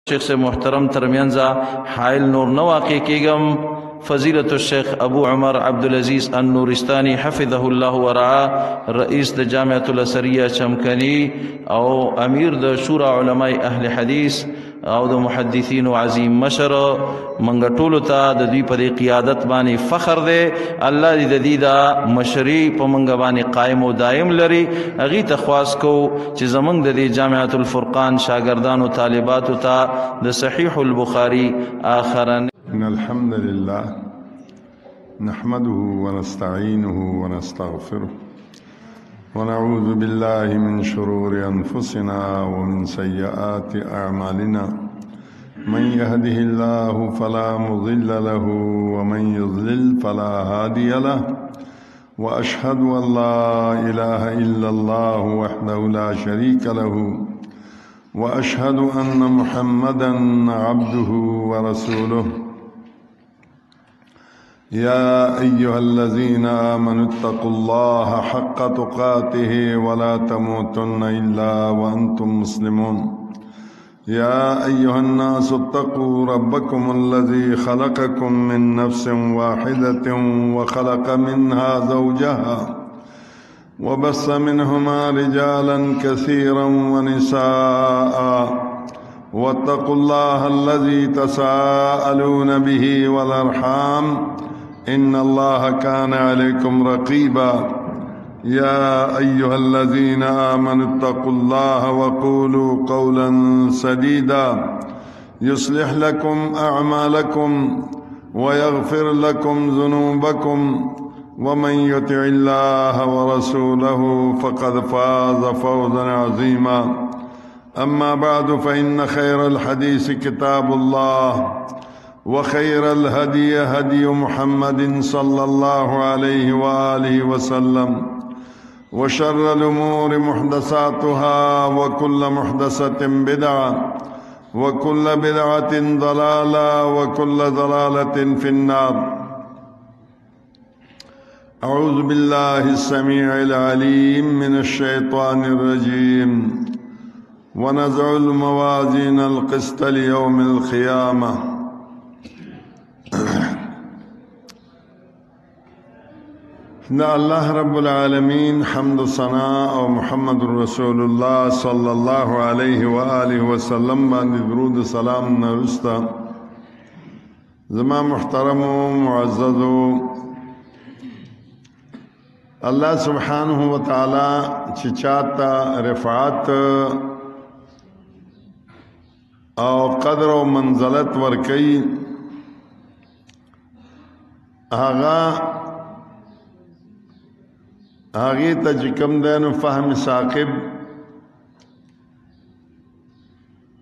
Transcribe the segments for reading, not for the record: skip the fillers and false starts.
شیخ سے محترم ترمینزا حائل نور نواقع کیگم فضیلت الشیخ ابو عمر عبدالعزیز النورستانی حفظه الله ورعا رئیس د جامعۃ الازهریہ چمکنی او امیر د شورا علماء اهل حدیث او د محدثین عظیم مشر منګ ټولو ته د دوی په قیادت باندې فخر دی. الله دې د دې د مشري په منګ باندې قائم او دائم لري. هغې ته خواست کو چې زمونږ د دې جامعۃ الفرقان شاګردانو طالباتو ته د صحیح البخاری آخرن إن الحمد لله نحمده ونستعينه ونستغفره ونعوذ بالله من شرور أنفسنا ومن سيئات أعمالنا من يهده الله فلا مضل له ومن يضلل فلا هادي له وأشهد أن لا إله إلا الله وحده لا شريك له وأشهد أن محمدا عبده ورسوله. يا أيها الذين آمنوا اتقوا الله حق تقاته ولا تموتن إلا وأنتم مسلمون. يا أيها الناس اتقوا ربكم الذي خلقكم من نفس واحدة وخلق منها زوجها وبث منهما رجالا كثيرا ونساء واتقوا الله الذي تساءلون به والأرحام إن الله كان عليكم رقيبا. يا أيها الذين آمنوا اتقوا الله وقولوا قولا سديدا يصلح لكم أعمالكم ويغفر لكم ذنوبكم ومن يطع الله ورسوله فقد فاز فوزا عظيما. أما بعد فإن خير الحديث كتاب الله وخير الهدي هدي محمد صلى الله عليه وآله وسلم وشر الأمور محدثاتها وكل محدثة بدعة وكل بدعة ضلالة وكل ضلالة في النار. أعوذ بالله السميع العليم من الشيطان الرجيم. ونزع الموازين القسط ليوم القيامة. دا الله رب العالمين حمد ثنا او محمد رسول الله صلى الله عليه وآله وسلم باندې درود سلام نرستا. زما محترم و معزز الله سبحانه وتعالى چې چاته رفعت او قدر او منزلت ورکي هغه ته چې کوم دنو فهم ثاقب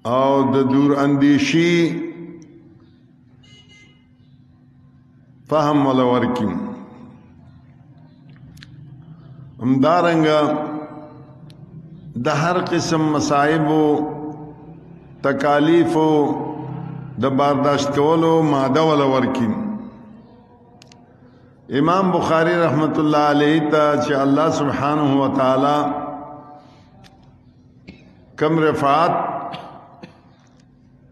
او د دور اندیشی فهم ولا ورکی همدارنګه د هر قسم مصائب تکالیف د برداشت کولو ماده ولا ورکی. امام بخاری رحمت الله علیه ته چې الله سبحانه و تعالی کم رفعت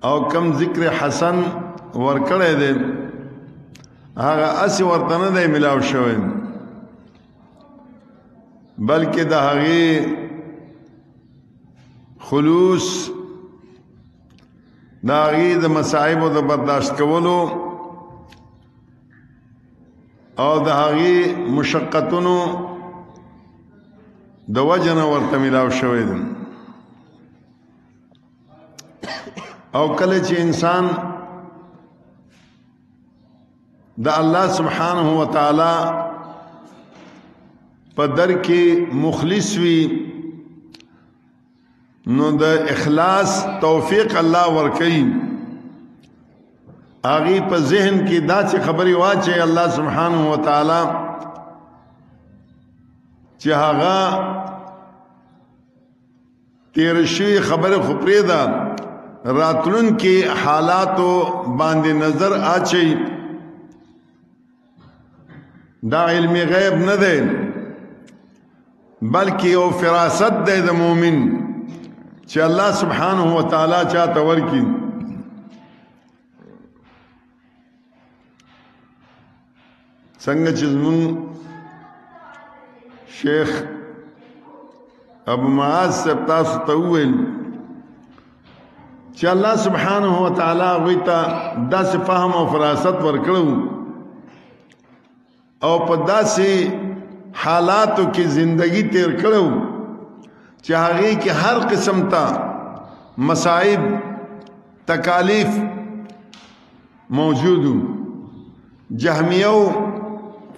او کم ذکر حسن ورکړی دی هغه اسی ورته نه دی ملاو شوی بلکې د هغې خلوص د هغې د مصائبو د برداشت کولو او د هغې مشقتونو د وجه نه ورته ملاو شوی دی. او کله چې انسان د الله سبحانه و تعالی په در کې مخلص وي نو د اخلاص توفیق الله ورکوي. هغه په ذهن کې دا چې خبري واچي الله سبحانه و تعالی چې هغه تیر شي خبره خو پرېږده راتلون کې حالاتو باندې نظر اچي. دا علم غیب نه دی بلکې یو فراست دی د مؤمن چې الله سبحانه و تعالی چاته ورکی څنګه چې زمون شیخ ابو معاذ صاحب تاسو ته وویل چې الله سبحانه و تعالی هغوی ته داسې فهم او فراست ورکړو او په داسې حالاتو کې زندگی تیر کړو چې هغې کې هر قسم ته مصائب تکالیف موجودو جهمیو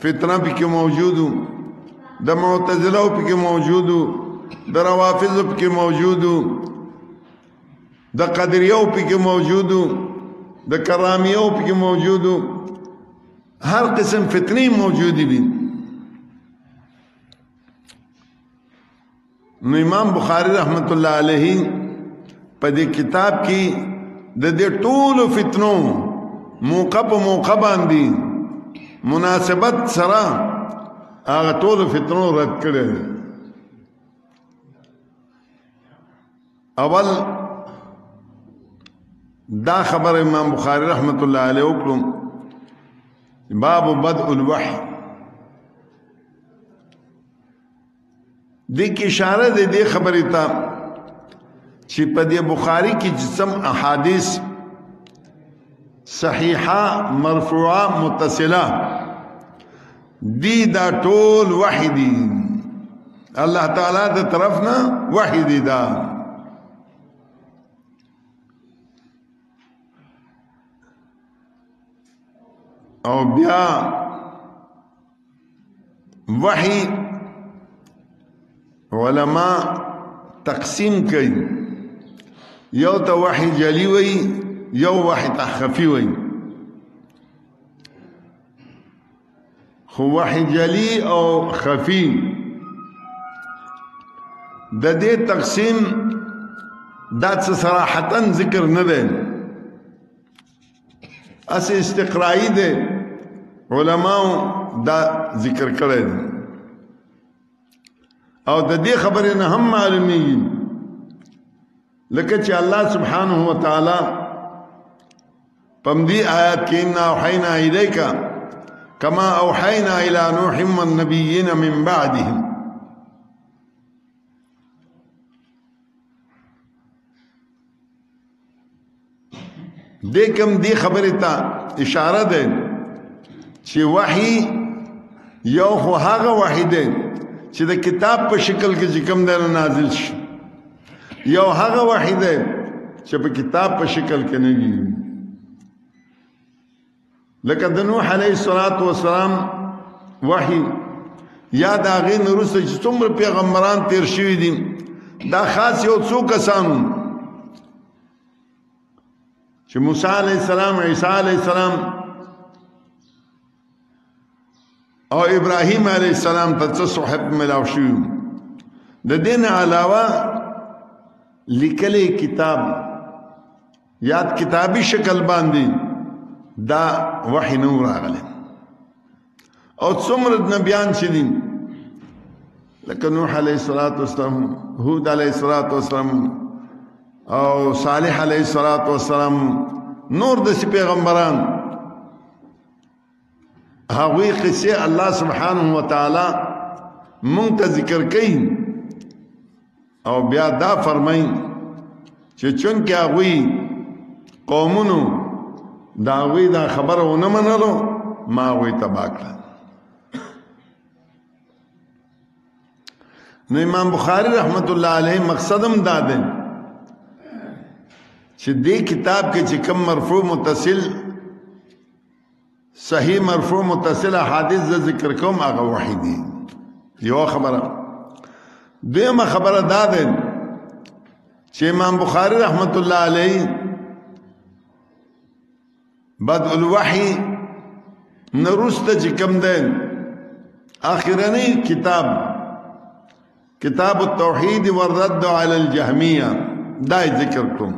فتنه پکې موجودو د معتزله پکې موجودو د روافض پکې موجودو د قدریو پکې موجودو د کرامیو پکې موجودو هر قسم فتنی موجودی بھی. نو امام بخاری رحمت اللہ علیہ په دې کتاب کې د دې ټولو فتنو موقع په موقع باندې مناسبت سره هغه ټولو فتنو رد کړي. اول دا خبر امام بخاری رحمت اللہ علیہ وکړو باب بدء الوحی دې کې اشاره ده دې خبرې ته چې په دې بخاری کې جسم احادیث صحیحه مرفوعه متصله دی دا ټول وحی دی الله تعالی د طرفنا وحی دی دا. او بیا وحی علماء تقسیم کوي یو ته وحی جلی وی یو وحی خفی وی. خو وحی جلی او خفی د دې تقسیم دا څه صراحتا ذکر نه ده اس استقرائی دے علماء دا ذکر کرے دے او دا دی خبریں ہم معلومی لکہ چا اللہ سبحانہ وتعالی پم دی آیات کی انا اوحینا الیکا کما اوحینا الى نوح والنبیین من بعدهم دیکم دی خبری تا اشاره ده چې وحی یو خو هغه وحی ده چې د کتاب په شکل کې چې کوم دی نازل شي یو هغه وحی ده چې په کتاب په شکل کې نه وي لکه د نوح علیه السلام وحی یا د هغې نه وروسته چې څومره پیغمبران تیر شوي دي دا خاص یو څو کسانو چې موسی علیہ السلام عیسی علیہ السلام او ابراہیم علیہ السلام ته څه صحف ملاو شوي د دې نه علاوه لیکلی کتاب یاد کتابی شکل باندې دا وحی نه راغلی او څومره نبیان چې دي لکه نوح علیہ السلام هود علیہ السلام او صالح علیہ السلام نور دسی پیغمبران هغوی قصے اللہ سبحانہ وتعالی منت ذکر کئی او بیا دا فرمائی چې چونکه هغوی قومونو دا هغوی دا خبره ونه منلو ما هغوی تباه کړل. نو امام بخاری رحمت اللہ علیہ مقصدم دا دی چې دې کتاب کې چې کم مرفوع متصل صحیح مرفوع متصل احادیث ذکر کوم هغه وحی دي. یو خبره دویمه خبره دا ده چې امام بخاری رحمت الله علیه بدء الوحی نرسته چې کم ده اخرنی کتاب التوحید والرد علی الجهمیه دا ذکر کوم.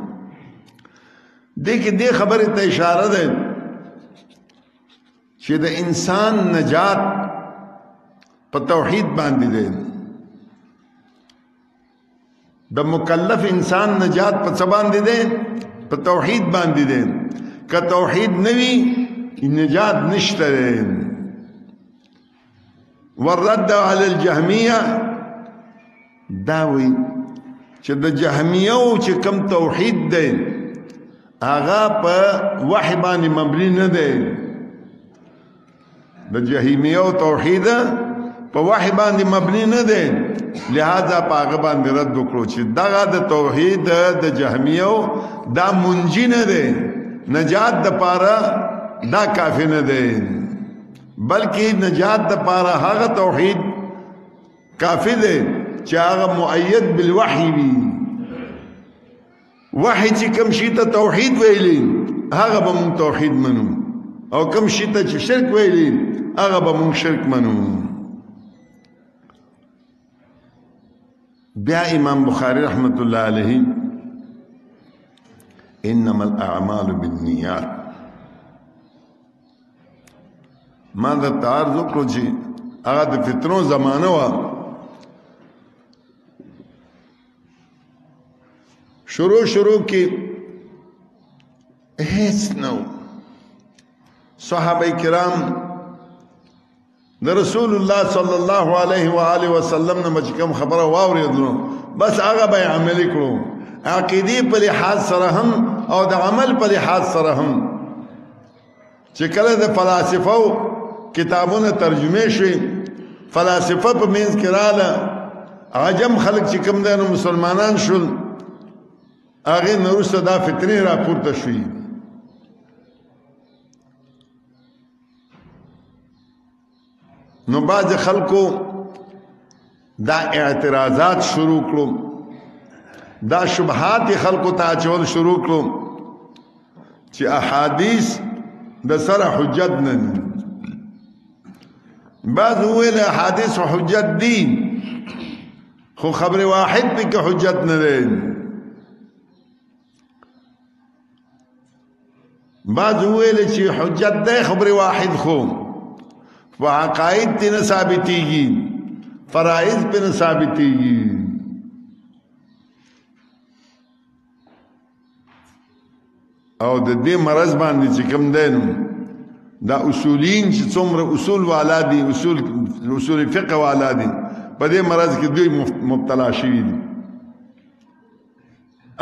دیکھ دے خبر ته اشاره ده چې د انسان نجات په توحید باندې ده د مکلف انسان نجات په څه باندې ده په توحید باندې ده که توحید نوی نجات نشته ده والرد علی الجهمیه داوی چې د جهمیو چې کم توحید دی هغه په وحی باندې مبني نه دی د جهمیو توحید په وحی باندې مبني نه دی لہذا په هغه باندې رد وکړو چې دغه د توحید د جهمیو دا منجی نه دی نجات د پاره دا کافی نه دی بلکې نجات د پاره هغه توحید کافی دی چې هغه مؤید بالوحی وي وحی چې کوم شي ته توحید ویلي هغه به مونږ توحید منو او کوم شي ته چې شرک ویلي هغه به مونږ شرک منو بیا امام بخاری رحمت الله علیه انما الاعمال بالنیات ما دا تعرض وکړو چې هغه د فتنو زمانه وه شروع کې هیڅ نو صحابه کرام د رسول الله صلی الله علیه و آله وسلم نه کوم خبره واورېدلو بس هغه به عمل کړو عقیدی په لحاظ سره هم او د عمل په لحاظ سره هم چې کله د فلسفو کتابونه ترجمه شوي فلسفه په منځ کې رااله عجم خلک چې کوم دي نو مسلمانان شول هغه نورسته دا فتنې راپورته شوي نو بعض خلکو دا اعتراضات شروع کړو دا شبهات خلکو ته اچول شروع کړو چې احادیث د سره حجت نه دي بعض ویل احادیث حجت دي خو خبر واحد په کې حجت نه دی بعض ویل چې حجت ده خبر واحد خو وعقائد تینا ثابتیږي فرائض پہ ثابتیږي او د دې مرز باندې چې کوم دین دا اصولین چې څومره اصول والا دي اصول فقه والا دي په دې مرز کې دوی مبتلا شوي دي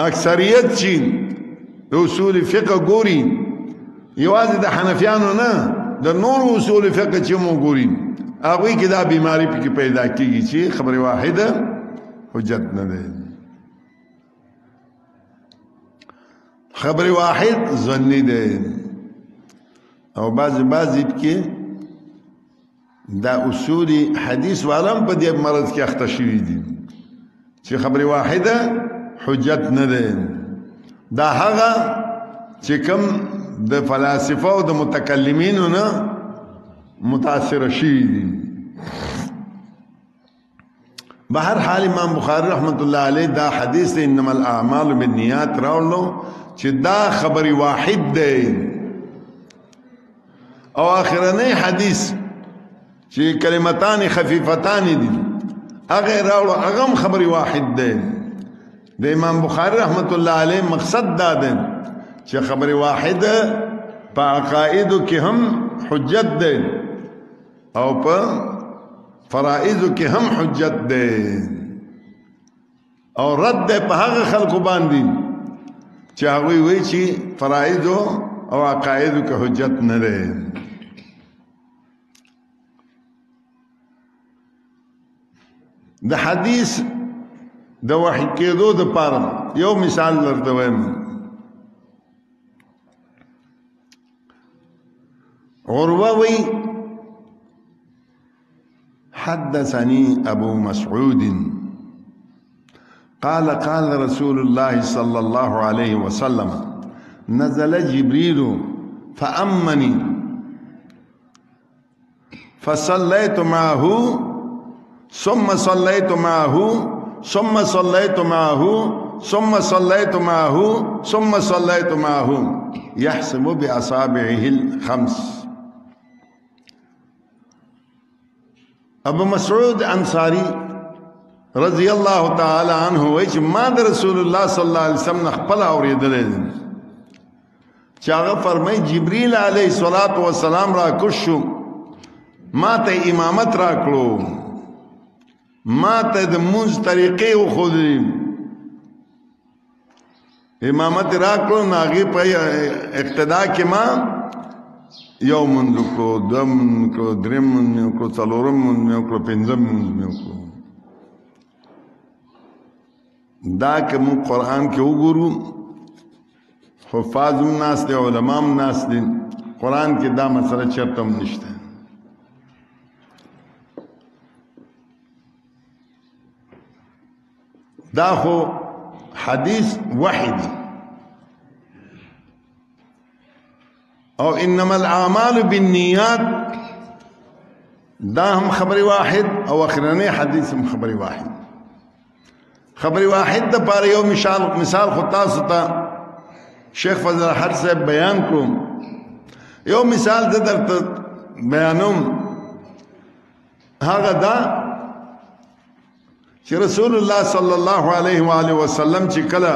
اکثریت چې اصول فقه ګوري یوازې د حنفیانو نه د نور اصول فقه چې مو ګوري هغه کې دا بیماری پکې پیدا کیږي چې خبره واحده حجت نه ده خبره واحد ظنی ده او بعضی کې دا اصول حدیث والم په دې مرض کې اخته شوی دي چې خبره واحده حجت نه ده دا هغه چې کوم د فلسفه او د متکلمینو نه متاثر شي دي بهر حال امام بخاری رحمت الله علیه دا حدیث انما الاعمال بالنیات راولو چې دا خبر واحد دی او اخرنی حدیث چې کلمتان خفیفتان دي هغه راولو هغه خبر واحد دی د امام بخاری رحمت الله علیه مقصد دا دی چې خبر واحده په عقائدو کې هم حجت ده او په فرائضو کې هم حجت ده او رد ده په هغه خلکو باندې چې هغه وایي چې فرائضو او عقائدو کې حجت نه ده د حدیث د وحی کېدو د پاره یو مثال درته وایم عروة حدثني أبو مسعود قال رسول الله صلى الله عليه وسلم نزل جبريل فأمني فصليت معه ثم صليت معه ثم صليت معه ثم صليت معه ثم صليت معه يحسب بأصابعه الخمس ابو مسعود انصاری رضی الله تعالی عنہ وایي چې ما د رسول الله صلی الله علیه وسلم خپل اوریدل چې هغه فرمایي جبرئیل علیه الصلاۃ والسلام را کوشو ما ته امامت راکړو ما ته د مونځ طریقې وښودې امامت راکړو نو هغې په اقتدا کې ما یو مونځ وکړو دوه مونځ وکړو درېم مونځ مې وکړو څلورم مونځ مې وکړو پنځم مونځ مې وکړو دا که موږ قرآن کې وګورو حفاظ هم ناست دي علما هم ناست دي قرآن کې دا مسله چېرته هم نشته دا خو حدیث وحی دی او انما الاعمال بالنیات دا هم خبر واحد او اخرنی حدیث هم خبر واحد خبر واحد دا پاره یو مثال خو تاسو ته شیخ فضل احد صاحب بیان کړو یو مثال زه درته بیانوم هغه دا چې رسول الله صلی الله علیه و آله وسلم چې کله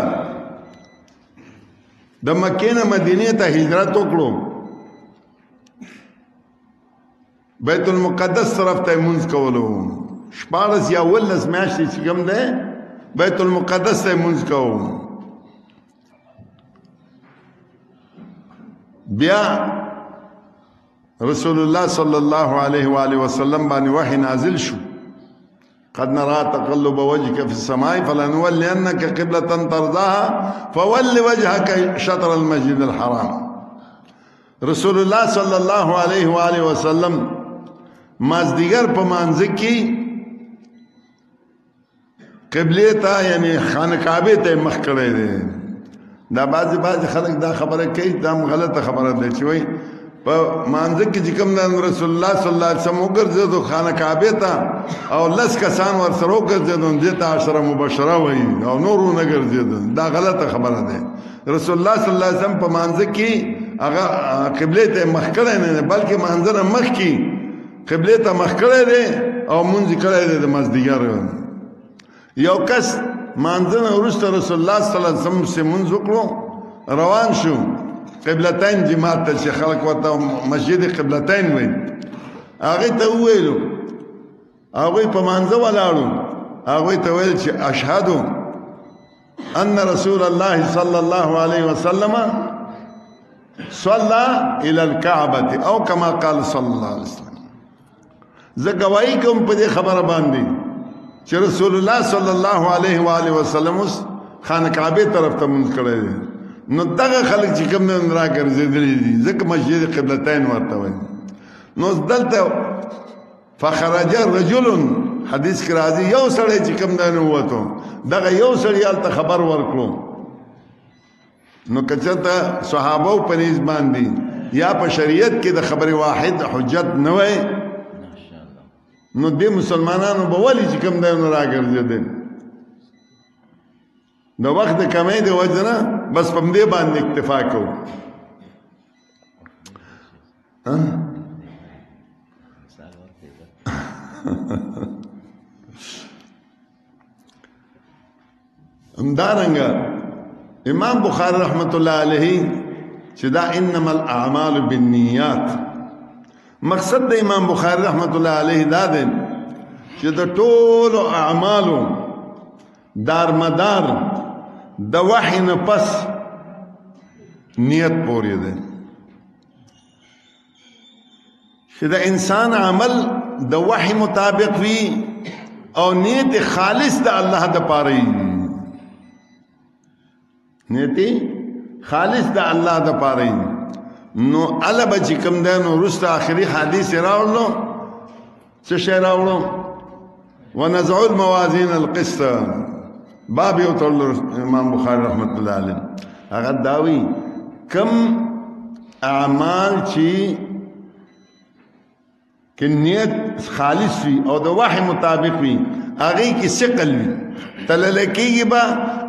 د مکې نه مدینې ته هجرت وکړو بیت المقدس طرف ته مونځ کولو 14 یا 19 میاشتې چې کوم دی بیت المقدس ته مونځ کوو بیا رسول الله صلی الله علیه و آله وسلم باندې وحی نازل شو قد نرى تقلب وجهك في السماء فلنولينك قبلة ترضاها فول وجهك شطر المسجد الحرام رسول الله صلى الله عليه وآله وسلم مازدیگر په مانځ کې قبله ته یعنی خانه کعبه ته مخ کړی دی دا بعض خلک دا خبره کوي دا غلطه خبره ده چې وای په مانځ کې چې کوم رسول الله صلی الله علیه وسلم وګرځېدو خانه کعبه ته او لس کسان ورسره وګرځېدو دې ته 10 مبشره وایي او نورو نه ګرځېدل دا غلطه خبره ده رسول الله صلی الله علیه وسلم په مانځ کې هغه قبله ته مخ کړی نه بلکې مانځ نه مخ کې قبله ته مخ کړی دی او مونځ کړی دی د مازدیګر یو کس مانځ نه وروسته رسول الله صلی الله علیه وسلم سره مونځ وکړو روان شو قبلتین جماعت ته چې خلق ورته مسجد قبلتین وایي هغې ته وویلو هغوی په مانځه ولاړو هغوی ته ویل چې اشهد ان رسول الله صلی الله علیه وسلم صلى الى الكعبه او كما قال صلی الله علیه وسلم زه گواہی کوم په دې خبره باندې چې رسول الله صلی الله علیه و آله وسلم خانه کعبه طرف ته مونږ کړی دی نو دغه خلک چې کوم نه راګرځېدلي دي ځکه مسجد قبلتین ورته وایي نو دلته فخرج رجل حدیث کې راځي یو سړی چې کوم نه ووتو دغه یو سړی هلته خبر ورکړو نو که چېرته صحابو په نیز باندې یا په شریعت کې د خبر واحد حجت نه وای نو دې مسلمانانو به ولې چې کوم دی نو راګرځېدل د وخت د کمۍ د وجه نه بس په دې باندې اکتفا کوو همدارنګه امام بخاری رحمت الله علیه چې دا انما الاعمال بالنیات مقصد د امام بخاری رحمت الله علیه دا دی چې د ټولو اعمالو دارمدار د وحی نه پس نیت پورې دی چې د انسان عمل د وحی مطابق وي او نیت خالص د الله د پاره وي نیت خالص د الله د پاره وي نو الله به چې کوم دی نو وروسته آخري حدیث راوړلو څه شی راوړو ونزع الموازین القسط باب یو تړلو امام بخاری رحمت الله علیه هغه داوی کم اعمال چې که نیت خالص وي او د وحی مطابق وي هغې کې ثقل وي تللی کېږي به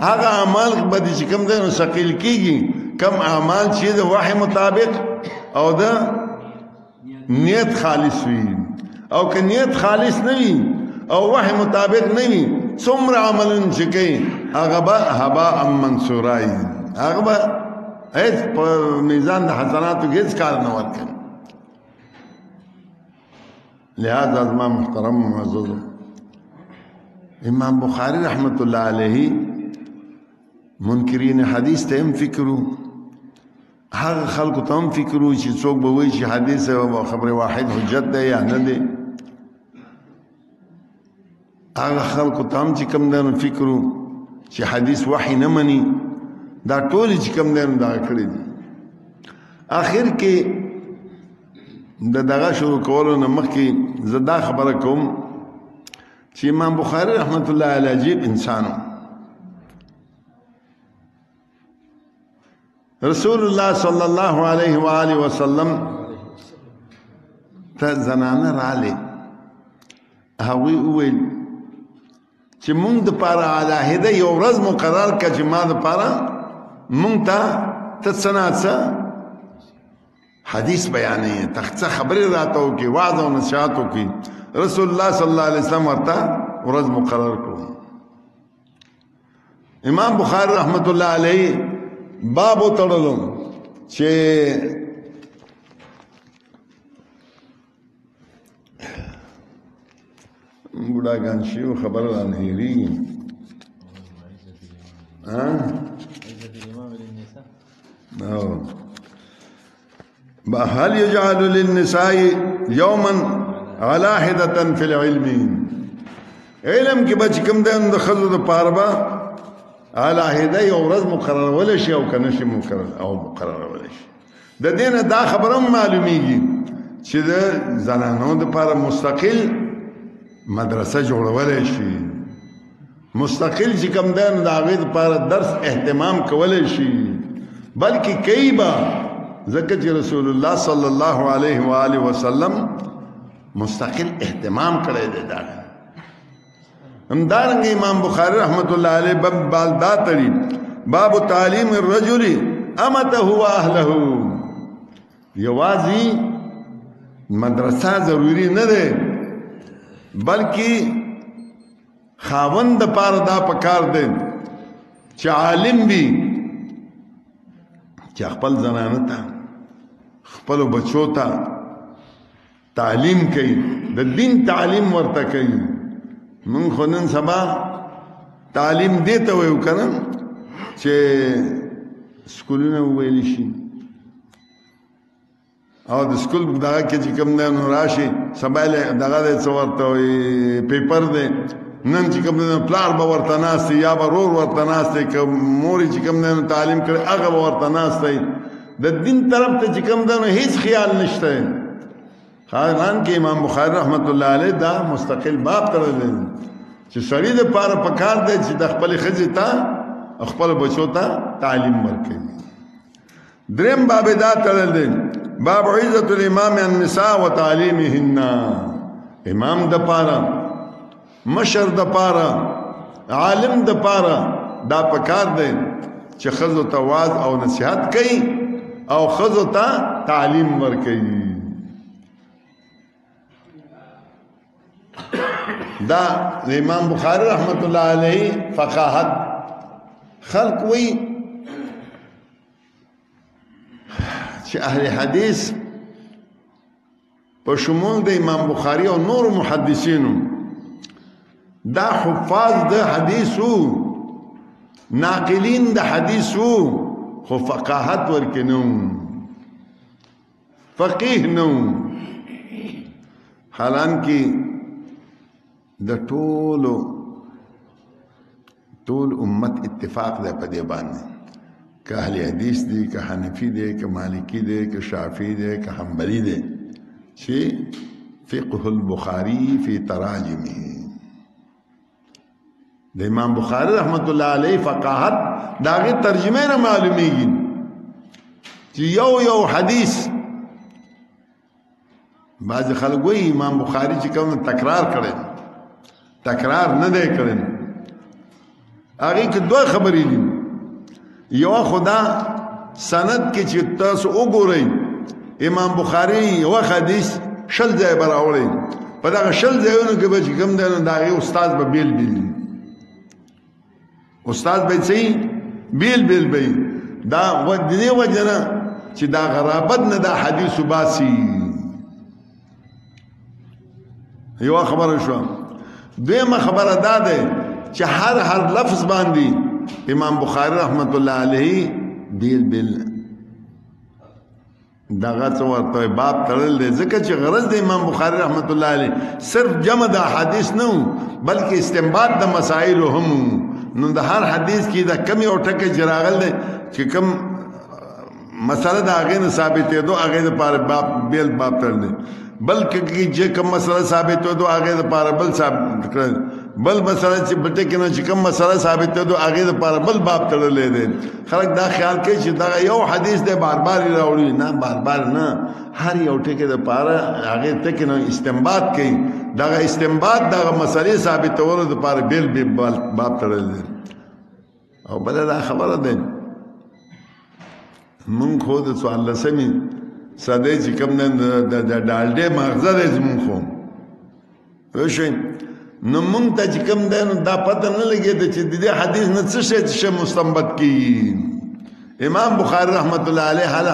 هغه اعمال به چې کوم دی نو ثقیل کېږي کم اعمال چې د وحی مطابق او د نیت خالص وي او که نیت خالص نه وي او وحی مطابق نه وي څومره عملونه چې کوي هغه به هباء منثورا وي هغه به هېڅ په میزان د حسناتو کې هېڅ کار نه ورکوي لہذا زما محترم معزز امام بخاری رحمت الله علیه منکرین حدیث ته هم فکرو هغه خلکو ته هم فکرو چې څوک به وایي چې حدیث او خبر واحد حجت ده یا نه ده هغه خلکو ته هم چې کوم دنو فکرو چې حدیث وحی نه مني دا ټول چې کوم دنو دا کړی دي آخر کې د دغه شروع کولو نه مخکې زه دا خبره کوم چې امام بخاری رحمت الله علیه عجیب انسانو رسول الله صلی الله علیه و آله وسلم ته زنانه رااله هغوی وویل چې مونږ د پاره علاهده یو ورځ مقرر کړه چې ما د پاره مونږ ته څه حدیث بیانې تخته خبرې راته وکړي وعظ او نصیحت وکړي رسول الله صلی الله علیه وسلم ورته ورځ مقرر کړو امام بخاری رحمت الله علیه باب تړلو چې ګډاګان شیو خبر را نه هېریږي هل يجعل للنساء يوما علاهدة في العلم علم کې بچ کوم د خزو د پاربا علاهده یو ورځ مقرر ول شي او کنه شي مقرر ول شي د دینه دا خبره معلومیږي چې د زنانو د لپاره مستقل مدرسه جوړول شي مستقل چې کوم د هغه لپاره درس اهتمام کول شي بلکې کایبا ځکه چې رسول الله صلی الله علیه و آله وسلم مستقل اهتمام کړی دی دا همدارنګه امام بخاری رحمت الله علیه باب بالدا تری باب تعلیم الرجل امته و اهله یوازي مدرسه ضروری نه ده بلکې خاوند د پاره دا پکار دی چې عالم وي چې خپل زنانه ته خپل بچو ته تعلیم کوي د دین تعلیم ورته کوي من خو نن سبا تعلیم دی ته وایو که نه چې سکولونه وویلی شي او د سکول دغه کې چې کوم دی نو راشي سبا دغه دی څه ورته وایي پیپر دی نن چې کوم دی پلار به ورته ناست یا به رور ورته ناست دی که مورې چې کوم دی نو تعلیم کړی هغه به ورته ناست دی د دین طرف ته چې کوم دی نو هیڅ خیال نشته خاصان کې امام بخاری رحمت الله علیه دا مستقل باب تړلی چې سړي د پاره پکار دی چې د خپل ښځې ته خپل بچو ته تعلیم ورکوي دریم باب دا تړل دی باب عزت الامام النساء و تعلیمهن امام د پاره مشر د پاره عالم د پاره دا پکار دی چې ښځو ته واعظ او نصیحت کوي او ښځو ته تعلیم ورکوي دا امام بخاری رحمت الله علیه فقاهت خلق وی چې اهل حدیث په شمول د امام بخاری او نور محدثینو دا حفاظ د حدیثو ناقلین د حدیثو خو فقاهت ورکنو فقیه نو حالانکه د ټول امت اتفاق ده په دې باندې که اهل حدیث دي که حنفی دي که مالکی دي که شافعی دي که حنبلی دي چې فقه البخاری فی تراجمه د امام بخاری رحمت الله علیه فقاهت داغه ترجمه نه معلومیږي چې یو حدیث بعض خلک وایي امام بخاری چې کوم تکرار کړي تکرار نه دی کړی هغې کې دوه خبرې دي یوه خدا سند کې چې تاسو وګورئ امام بخاری یوه حدیث شل ځای به راوړی په دغه شل ځایونو کې به چې کوم دی نو د هغې استاد به بیل بیل استاد به څه بیل بیل به دا د دې وجه نه چې دا غرابت نه دا حدیث وباسي یو خبره شو. دویمه خبره دا ده چې هر لفظ باندې امام بخاری رحمت الله علیه بیل دغه څه ورته باب تړل دی، ځکه چې غرض د امام بخاری رحمت الله علیه صرف جمع د حدیث نه بلکې استنباط د مسائل هم. نو د هر حدیث کې د کمی او ټکي چې راغل دی چې کم مسله د هغې نه ثابتېدو هغې دپاره بیل باب تړل دی، بلکې چې کم مسله ثابتېدو هغې دپاره بل ثابت کړل، بل مسله چې په ټکي نه چې کم مسله ثابتېدو هغې دپاره بل باب تړلی دی. خلک دا خیال کوي چې دغه یو حدیث دی بار بار یې راوړي، نه بار بار نه، هر یو ټکي دپاره هغې ټکي نه استنباط کوي، دغه استنباط دغه مسلې ثابتولو دپاره بیل باب تړلی دی. او بله دا خبره ده مونږ خو د 14مې صدۍ چې کوم د ډالډې مغزه دی زمونږ خو پوه شئ. نو مونږ ته چې کوم دی نو دا پته نه لګېده چې د دې حدیث نه څه شی مستنبط کېږي. امام بخاري رحمت الله علیه هر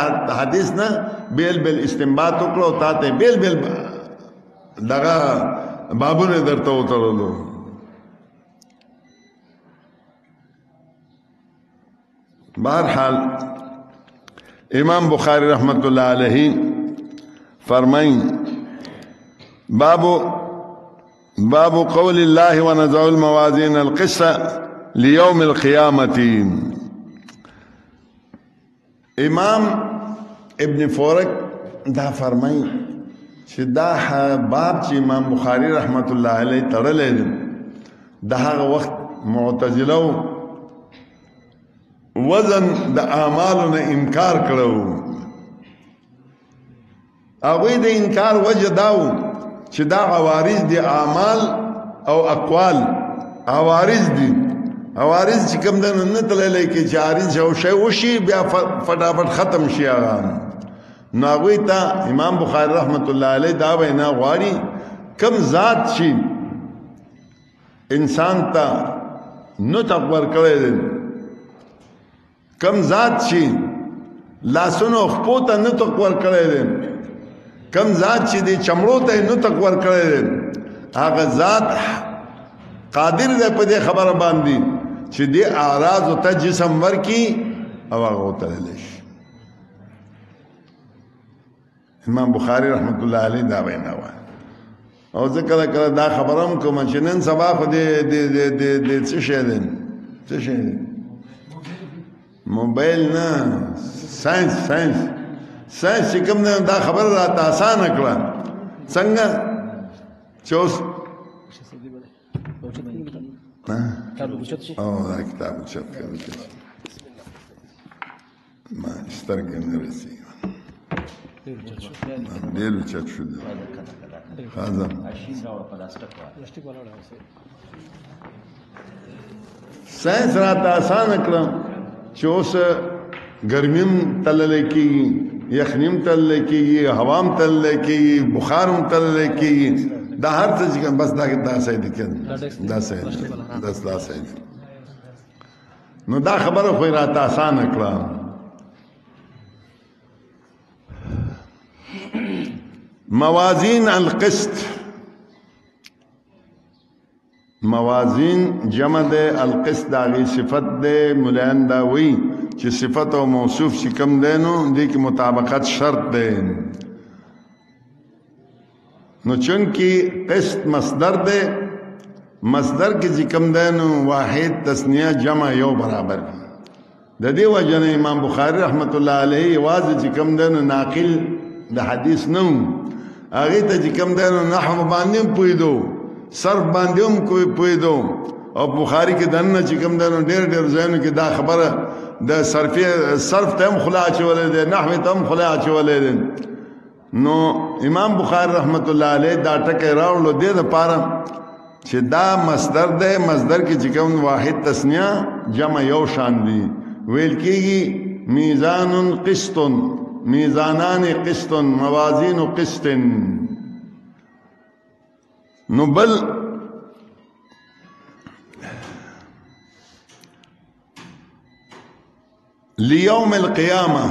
حدیث نه بیل استنباط وکړو او تا ته بیل دغه بابونه درته وتړلو. بہرحال امام بخاری رحمت اللہ علیہ فرمائیں باب قول اللہ ونضع الموازین القسط لیوم القیامت. امام ابن فورک دا فرمائیں چې دا باب چې امام بخاری رحمت اللہ علیہ تړلی دی د هغه وخت معتزله وزن د اعمالو نه انکار کړو. هغوی د انکار وجه داو چې دا عوارض دي اعمال او اقوال عوارض دي. عوارض چې کوم د نه تللی کې چې عارض یو شی وشي بیا فټافټ ختم شي هغه. نو هغوی ته امام بخاري رحمت الله علیه دا وینا غواړي کوم ذات شي انسان ته نطق ورکړی دی، کم ذات شي لاسونو خپو ته نطق ورکړی دی، کم ذات چې دی چمړو ته نطق ورکړی دی، هغه ذات قادر دی په دې خبره باندې چې دې اعراضو ته جسم ورکي او هغه وتړلی شي. امام بخاري رحمت الله علیه دا وینا وایي. او زه کله کله دا خبره هم کوم چې نن سبا خو د څه شی دی څه شی دی موبایل نه ساینس چې کوم دی دا خبره راته اسانه کړه. څنګه چې اوس او دا کتاب اوچت کړه ما سترګې نه رسېږي ډېر اوچت شو دی. ساینس راته اسانه کړه چې اوس ګرمیم تللی کېږي، یخنیم تللی کېږي، هوام تللی کېږي، بخارم تللی کېږي، دا هر څه چې بس دا صحیح دی که دا صحیح دی دا صحیح دی. نو دا خبره خو یې راته اسانه کړه. موازین القسط، موازین جمع دے، القسط داغی صفت دے. ملائن دا وی چې صفت او موصوف چې کم دے نو دی کی مطابقت شرط دے. نو چونکی قسط مصدر دے، مصدر کی چې کم دے نو واحد تثنیه جمع یو برابر د دې وجه نه امام بخاری رحمت الله علیه واضح چې کم دے نو ناقل د حدیث نو هغه ته چې کم دی نو نحو باندې هم پوهېدو، صرف باندې هم پوهېدو. او بخاري کې دننه چې کم دی نو ډېر ځایونو کې دا خبره د صرف ته هم خوله اچولی دی، نحوې ته هم خوله اچولی دی. نو امام بخاري رحمت الله علیه دا ټکی راوړلو دې دپاره چې دا مصدر دی، مصدر کې چې کوم واحد تثنیه جمع یو شان دي. ویل کېږي میزان قسط، میزانان قسط، موازین قسط. نو بل لیوم القیامه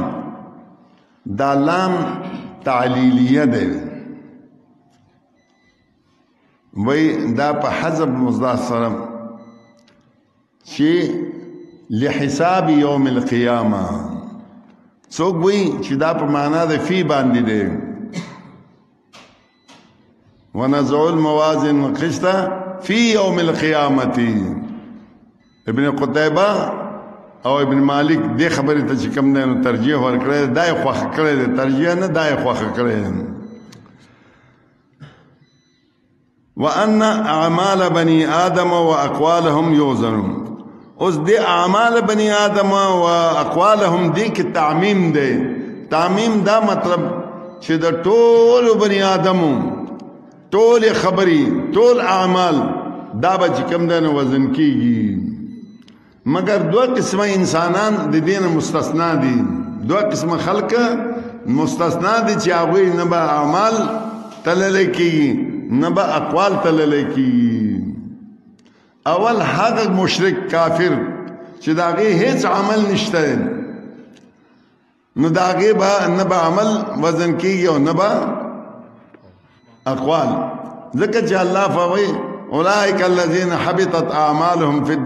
دا لام تعلیلیه ده. وی دا په حذف مضاف سره چې لحساب یوم القیامه څوک وی چې دا په معنا د فی باندې دی ونزع الموازن القسط فی یوم القیامه ابن قتیبه او ابن مالک دې خبرې ته چې کوم دی نو ترجیح ورکړی دا یې خوښه کړی دی ترجیح نه دا یې خوښه کړی وان اعمال بني ادم واقوالهم يوزنون اوس دې اعمال بني ادم واقوالهم دې کې تعمیم دی تعمیم دا مطلب چې د ټول بني ادمو ټول خبري ټول اعمال دا به چې کوم دی نو وزن کیږي مگر دو قسمه انسانان د دین مستثنا دي دو قسمه خلق مستثنا دي چې هغه نه به اعمال تلل کیږي نه به اقوال تلل کیږي اول هغه مشرک کافر چې داغه هیڅ عمل نشته نو داغه به نه به عمل وزن کیږي او نه به اقوال ذکر چې الله فوي اولئك الذين حبطت اعمالهم في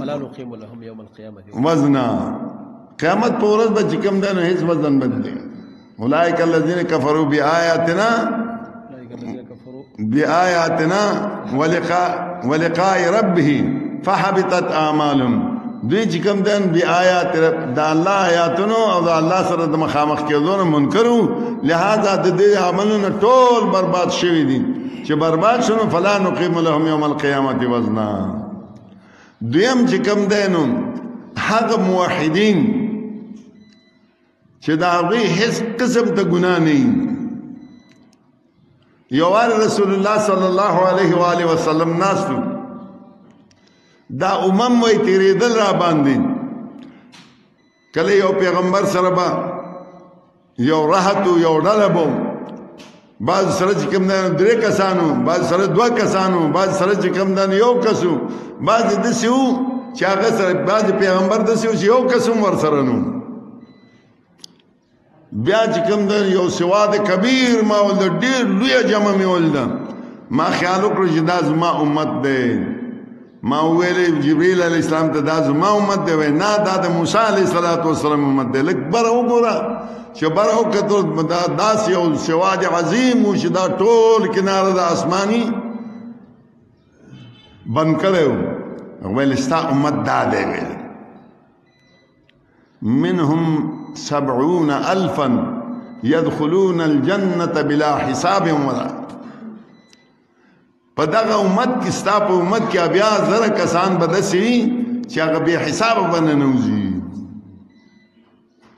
فلا نقيم لهم يوم القيامه وزنا قیامت پر ورځ به کوم دنه هیڅ وزن بدلی اولئك الذين كفروا بآياتنا ولقاء ربه فحبطت اعمالهم دوی چې کوم دن بآيات د الله آیاتونو او د الله سره د مخامخ کېدو منکرو لہذا د دې عملونو ټول برباد شوي دي چې برباد شنو فلا نقيم لهم يوم القيامه وزنا دویم چې کوم دینو هغه موحدین چې دا غي هیڅ قسم ته ګناه نه یوار رسول الله صلی الله علیه و آله وسلم ناسو دا وی تیریدل را باندې کله یو پیغمبر سره با یو راحت یو ډلبو بعض سره چې کوم دنه درې کسانو بعض سره دوه کسانو بعض سره چې کوم دنه یو کسو بعض د سیو چې هغه سره بعض پیغمبر د سیو چې یو کسم ور سره نو بیا چې کوم دنه یو سواد کبیر ما ول ډیر لوی جمع می ول ما خیال وکړ چې دا زما امت ده ما ویل جبريل عليه السلام ته دا زما امت ده نه دا د موسی عليه السلام امت ده لکه بر وګوره چې بر او کتل داس یو سواد عظیم او چې دا ټول کناره د اسماني بند کړو ویل ستا امت دا ده ویل منهم 70,000 يدخلون الجنة بلا حساب ولا پدغه امت کې ستا په امت کې بیا زره کسان بدسي چې هغه به حساب باندې نوځي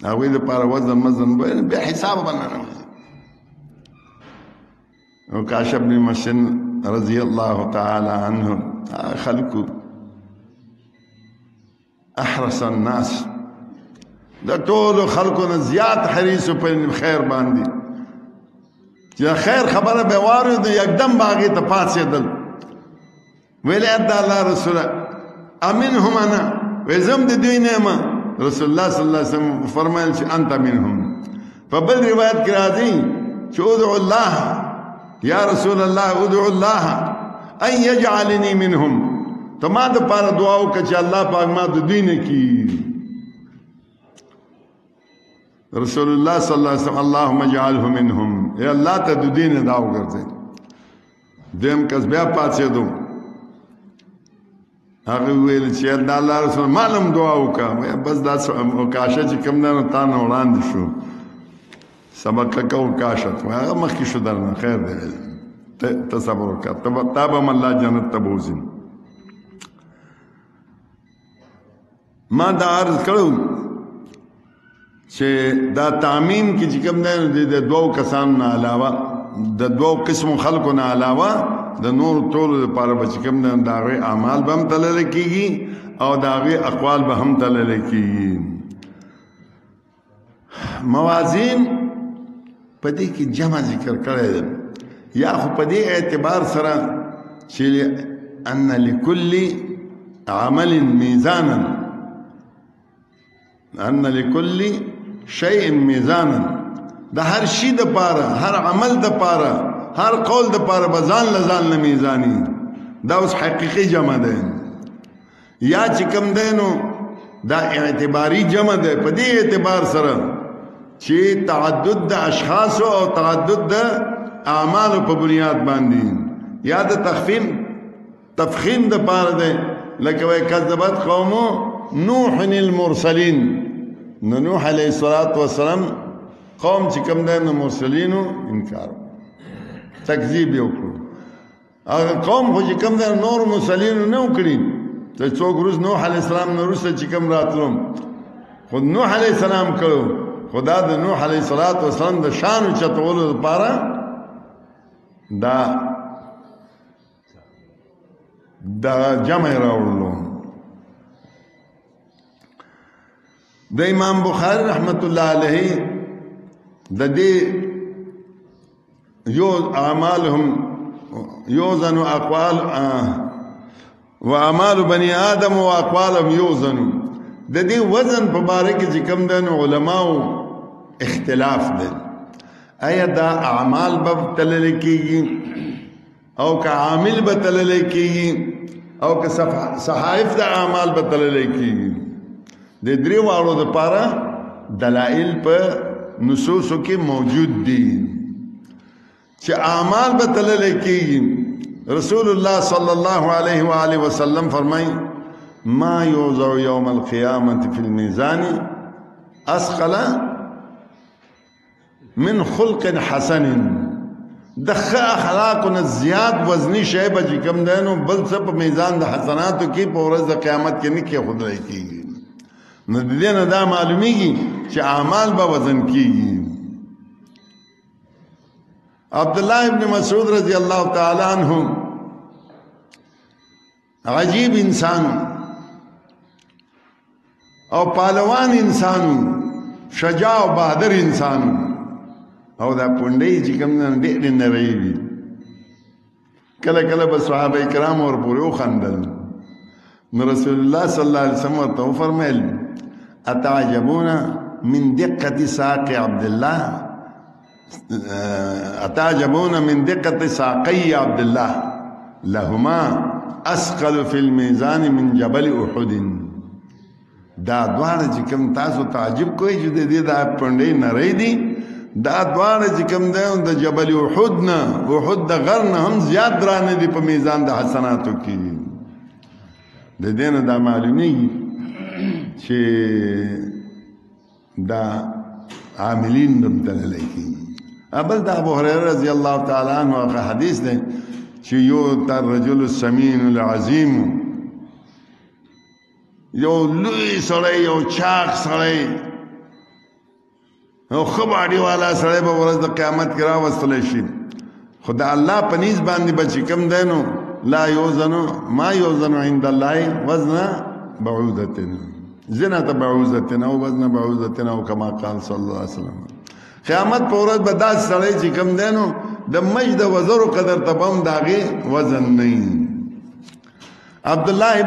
هغه د پاره وزن مزن به حساب باندې نوځي او کاشف بن مسن رضی الله تعالی عنه خلق احرص الناس د ټول خلقونه زیات حریص په خیر باندې چې خیر خبره به واره د یکدم باغی ته پاتېدل ویل اد الله رسول امنهم انا وزم د دوی نه ما رسول الله صلی الله علیه وسلم فرمایل چې انت منهم فبل روایت کې راځي چې ادعو الله یا رسول الله ادعو الله ان يجعلني منهم تما د پاره دعا وکړه چې الله پاک ما د دوی نه کی رسول الله صلی الله علیه وسلم اللهم اجعله منهم اے الله ته د دین داو ګرځي دیم کس بیا پاتې دو هغه ویل چې الله رسول معلوم دعا وکړه بس دا کاشه چې کوم نه تا نه وړاندې شو سبق کو کاشت هغه مخکې شو درنه خیر دی ته صبر وکړه تابه الله جنت تبوزین ما دا عرض کړو چې دا تعمیم کې چې کوم نه د دوو کسانو نه علاوه د دوو قسمو خلکو نه علاوه د نور ټول لپاره به چې کوم نه د هغې اعمال به هم تللی کېږي او د هغې اقوال به هم تللی کېږي موازین په دې کې جمع ذکر کړی دی یا خو په دې اعتبار سره چې ان لكل عمل میزانا ان لكل شيء میزانا د هر شي د پاره هر عمل د پاره هر قول د پاره بزان لزان لمیزانی دا اوس حقیقی جمع ده یا چې کم ده نو دا اعتباری جمع ده په دې اعتبار سره چې تعدد د اشخاص او تعدد د اعمال په بنیاد باندې یا د تفخیم د پاره ده لکه وای کذبت قوم نوح المرسلین نوح علیه السلام قوم چې کم ده نو مرسلینو انکار تکذیب یو کړو هغه قوم خو چې کم ده نور مرسلینو نه وکړي ته څوک روز نوح علیه السلام نه وروسته چې کم راتلو خو نوح علیه السلام کړو خدا د نوح علیه السلام د شان چتولو لپاره دا جمع راوړلو د امام بخاری رحمت الله علیه د دې یو اعمالهم یوزن اقوال واعمال بني ادم واقوالهم یوزن د دې وزن په باره کې چې کوم د علماو اختلاف دی آیا دا اعمال به تلل کېږي او که عامل به تلل کېږي او که صحائف د اعمال به تلل کېږي د درې واړو دپاره دلائل په نصوصو کې موجود دي چې اعمال به تلل کېږي رسول الله صلی الله علیه و آله وسلم فرمایي ما یوضع یوم القیامة فی المیزان اسقل من خلق حسن د ښه اخلاقو نه زیات وزني شی به چې کوم دی نو بل څه په میزان د حسناتو کې په ورځ د قیامت کې نه کېښودلی کېږي نو د دې نه دا معلومیږي چې اعمال به وزن کېږي عبدالله ابن مسعود رضی الله تعالی عنہ عجیب انسان او پهلوان انسان شجاع او بہادر انسان او دا پونډۍ چې کوم نه ډېرې نری وي کله کله به صحابه کرام ورپورې وخندل نو رسول الله صلی الله علیه وسلم ورته وفرمیل اتعجبون من دقة ساق عبد الله اتعجبون من دقة ساقي عبد الله لهما اسقل في الميزان من جبل احد دا دواړه چې کوم تاسو تعجب کوئ چې د دې دا پونډۍ نری دي دا دواړه چې کوم دی د جبل احد نه احد د غر نه هم زیات درانه دي په میزان د حسناتو کې د دې نه دا معلومیږي چې دا عاملین دم تللی کېږي بل د ابو هريره رضی الله تعالی عنه هغه حدیث دی چې یو تر رجل السمین العظیم یو لوی سړی یو چاق سړی او خباړي والا سړی به ورځ د قیامت کې راوستلی شي خو د الله په نیز باندې به چې کوم دی نو لا یوزنو ما یوزنو عند الله وزن بعوضتن زنة بعوضتن او وزن بعوضتن او کما قال صلی الله علیه وسلم قیامت په ورځ به داسې سړی چې کوم دی نو د مجد وزرو قدر ته به هم د هغې وزن نه عبدالله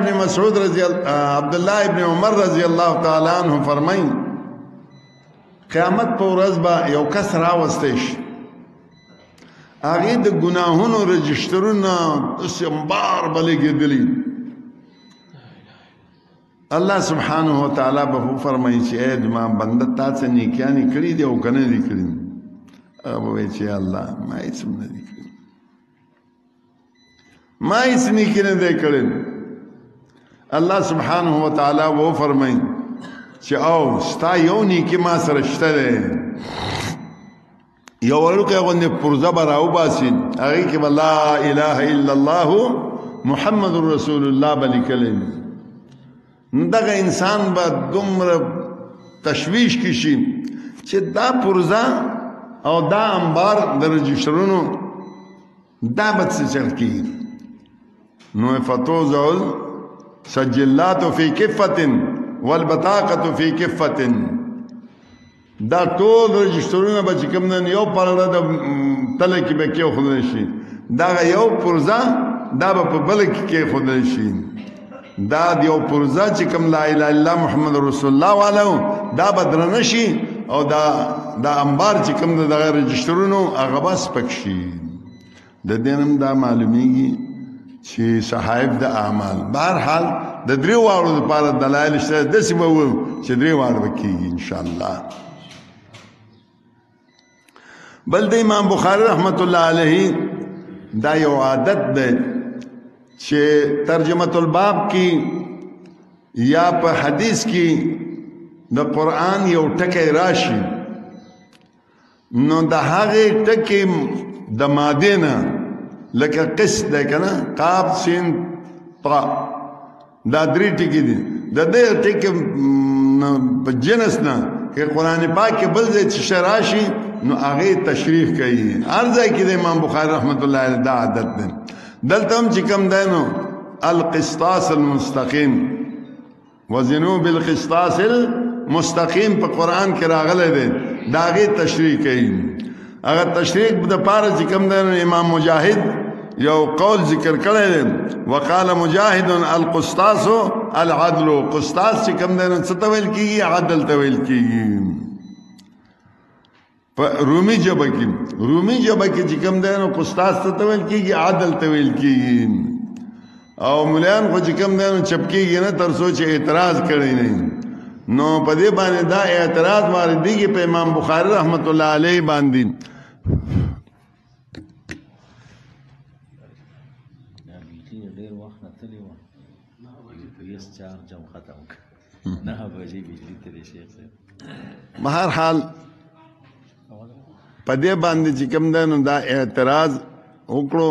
ابن عمر رضی الله تعالی عنه فرمایي قیامت په ورځ به یو کس راوستی شي هغې د ګناهونو رجسټرونه داسې امبار به لګېدلي الله سبحانه وتعالی به وفرمایي چې ای زما بنده تا څه نیکیانې کړي دي او که نه دي کړي هغه به وایي چې الله ما هېڅ هم نه دي کړي ما هېڅ نیکي نه دی کړی الله سبحانه وتعالی به وفرمایي چې او ستا یو نیکي ما سره شته دی یو وړوکی غوندې پرزه به راوباسي هغې کې به لا اله الا الله محمد رسول الله به لیکلی دغه انسان به دومره تشویش کې شي چې دا پرزه او دا انبار د رجسټرونو دا به څه چل کېږي نو فتوضع السجلات فی کفة والبطاقة فی کفة دا ټول رجسټرونه به چې کوم نه یو پرړه د تله کې به کېښودل شي دغه یو پرزه دا به په بله کې کېښودل شي دا یو پرزه چې کوم لا اله الا الله محمد رسول الله والو دا به درنه شي او دا انبار چې کوم دغه رجسټرونو هغه به سپک شي د دې هم دا معلومیږي چې صحائف د اعمال بهرحال د درې واړو لپاره دلایل شته داسې به وو چې درې واړه به کېږي انشاءالله. بل د امام بخاري رحمت الله علیه دا یو عادت دی چې ترجمه الباب کې یا په حدیث کې د قرآن یو ټکی راشي نو د هغې ټکي د مادې نه لکه قص دی که نه قاب سین طا دا درې ټکي دي د دې ټکي په جنس نه که قرآن پاک کې بل ځای چې شی راشي نو هغې تشریح کوي هر ځای کې د امام بخاري رحمت الله علیه دا عادت دی. دلته هم چې کوم دی نو القسطاس المستقیم وزنوا بالقسطاس المستقیم په قرآن کې راغلی دی دا هغې تشریح کوي. هغه تشریح د پاره چې کوم دی امام مجاهد یو قول ذکر کړی دی وقال مجاهد القسطاس العدل قسطاس چې کوم دی څه ته ویل کېږي عدل ته ویل کېږي. په رومي ژبه کې چې کوم دی نو قسطاس ته ویل کېږي عدل ته ویل کېږي او ملیان خو چې کوم دی نو چپ کېږي نه تر څو چې اعتراض کړی نه نو په دې باندې دا اعتراض واردېږي په امام بخاري رحمت الله علیه باندې. بهرحال په دې باندې چې کوم دی نو دا اعتراض وکړو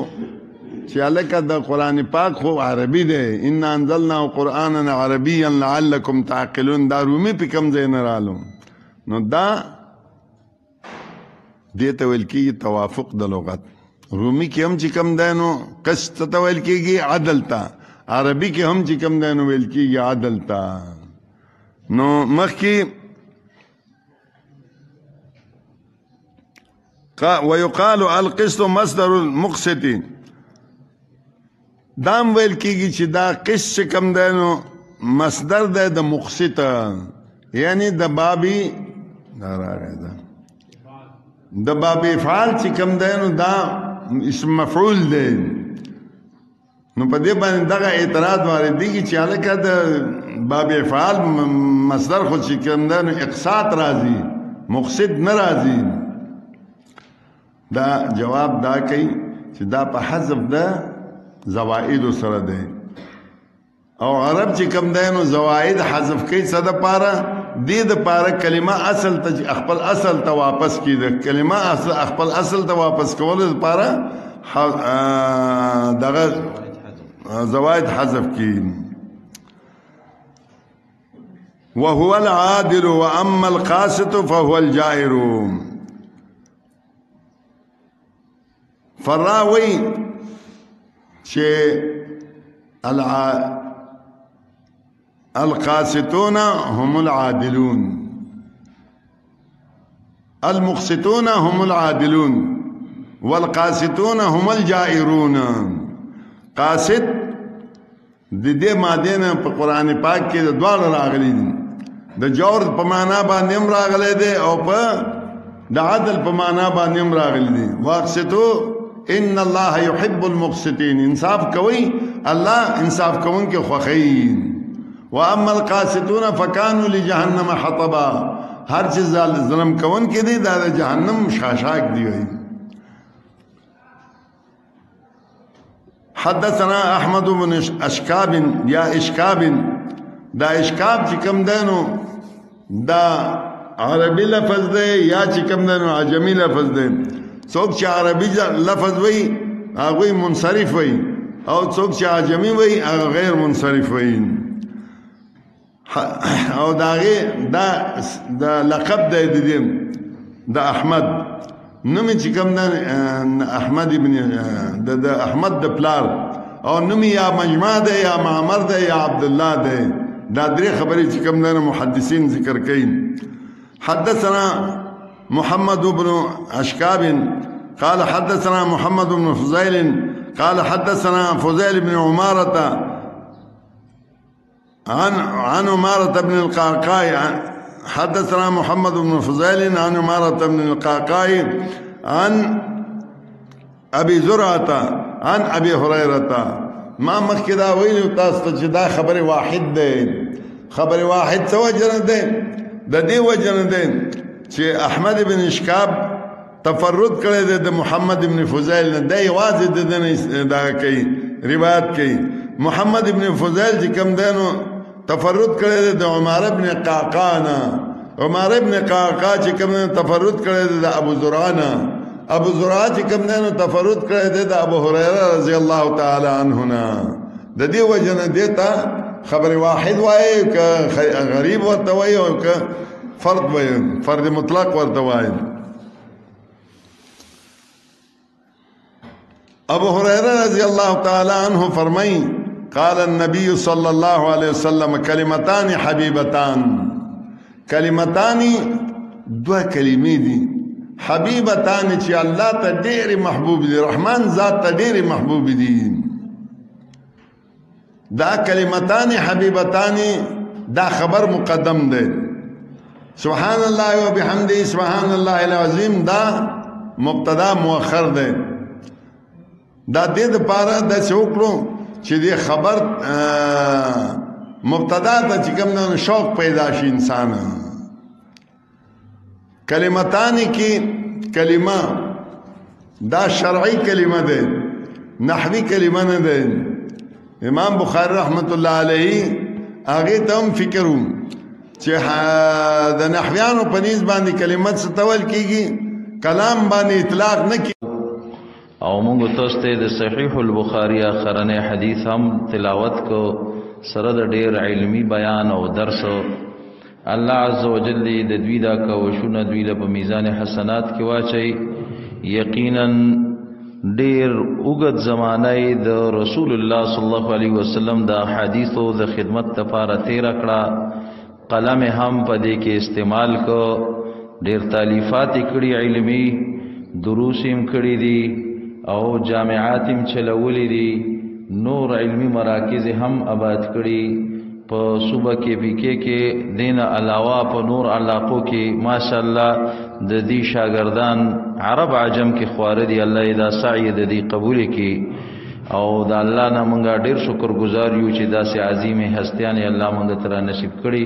چې هلکه د قرآن پاک خو عربي دی انا انزلناه قرآنا عربیا لعلکم تعقلون دا رومي په کوم ځای نه رالو نو دا دې ته ویل کېږي توافق د لغت. رومي کې هم چې کوم دی نو قسط ته ویل کېږي عدل ته عربي کې هم چې کوم دی نو ویل کېږي عدل ته. نو مخکې ويقال القسط مصدر المقسط دام ویل کېږي چې دا قسط چې کوم دی نو مصدر دی د مقسط یعنی د بابي دا راغی ده د باب افعال چې کوم دی نو دا اسم مفعول دی نو په دې باندې دغه اعتراض واردېږي چې هلکه د باب افعال مصدر خو چې کوم دی نو اقساط راځي مقسط نه راځي. دا جواب دا کوي چې دا په حذف ده زوائد سره دی او عرب چې کوم دی نو زوائد حذف کوي څه دپاره دې دپاره کلمه اصل ته خپل اصل ته واپس کړي کلمه خپل اصل ته واپس کولو دپاره دغه زوائد حذف کړي. وهو العادل واما القاسط فهو الجائر. فراوي چې القاسطون هم العادلون المقسطون هم العادلون والقاسطون هم الجائرون. قاسط د دې ماده نه په قران پاک کې د دواړو راغلي دي د جور په معنا باندې هم راغلي دي او په د عدل په معنا باندې هم راغلي دي. واقسطو ان الله يحب المقسطين انصاف کوي الله انصاف کوونکي خوښي. واما القاسطون فكانوا لجهنم حطبا هر چې ظلم کوونکي دي دا د جهنم شاشاک دی. حدثنا احمد بن اشكاب یا اشكاب دا اشكاب چې کوم دینو دا عربي لفظ دی یا چې کوم دینو عجمي لفظ دی. څوک چې عربي لفظ وي هغه منصرف وي او څوک چې عجمي وي هغه غیر منصرف وي. او داغه دا لقب دی د احمد نومي چې کوم د احمد ابن د احمد د پلار او نومي یا مجمع دی یا معمر دی یا عبد الله دی. دا درې خبرې چې کوم د محدثین ذکر کوي. حدثنا محمد بن اشكاب قال حدثنا محمد بن فضيل قال حدثنا فضيل بن عمارة عن عمارة بن القعقاع حدثنا محمد بن فضيل عن عمارة بن القعقاع عن ابي زرعه عن ابي هريره ما مخکې دا ویلو تاسو ته چې دا خبره واحد ده. خبره واحد څه وجه نه ده؟ د دې وجه نه ده چې احمد بن اشکاب تفرد کړی دی د محمد بن فضیل نه. دی یوازې د ده دا کوي روایت کوي. محمد بن فضیل چې کوم دی نو تفرد کړی دی د عمر بن قعقاع نه. عمر بن قعقاع چې کوم دی تفرد کړی دی د ابو زرعه نه. ابو زرعه چې کوم دی نو تفرد کړی دی د ابو هريره رضی الله تعالی عنه نه. د دې وجه نه دی ته خبر واحد وایي که غریب ورته وایي او که فرد وایي فرد مطلق ورته وایي. ابو هريره رضی الله تعالی عنه فرمایي قال النبي صلى الله عليه وسلم كلمتان حبيبتان. کلمتان دو کلمې دي حبيبتان چې الله ته ډېر محبوب دي، رحمان ذات ته ډېر محبوب دي. دا کلمتان حبيبتان دا خبر مقدم ده. سبحان الله وبحمده سبحان الله العظیم دا مبتدا مؤخر ده. دا دې د پاره د څوکړو چې دې خبر مبتدا ته چې کوم نه شوق پیدا شي انسان. کلمتان کی کلمه دا شرعی کلمه ده، نحوی کلمه نه ده. امام بخاری رحمت الله علیه هغه ته هم فکرو چې د نحویانو په نسبت باندې کلمت ستول کیږي، کلام باندې اطلاق نه کی. او موږ تاسو ته د صحیح البخاری اخرنه حدیث هم تلاوت کو سره د ډیر علمی بیان او درس. الله عز وجل د دوی دا کوشونه دوی له په میزان حسنات کې واچي. یقینا ډیر اوږد زمانه د رسول الله صلی الله علیه وسلم د حدیثو د خدمت لپاره تیر کړه. قلم هم په دې کې استعمال کو. ډیر تالیفات کړي علمی، دروس هم کړي دي او جامعات هم چلولې دي. نور علمی مراکز هم آباد کړي په صوبه کې پی کې دین علاوه په نور علاقو کې ماشاءالله د دې شاګردان عرب عجم کې خواره دي. الله دا سعی د دې قبول کړي او د الله نه مونږه ډیر شکر گزار یو چې داسې عظیم هستیان الله مونږ ته نصیب کړي.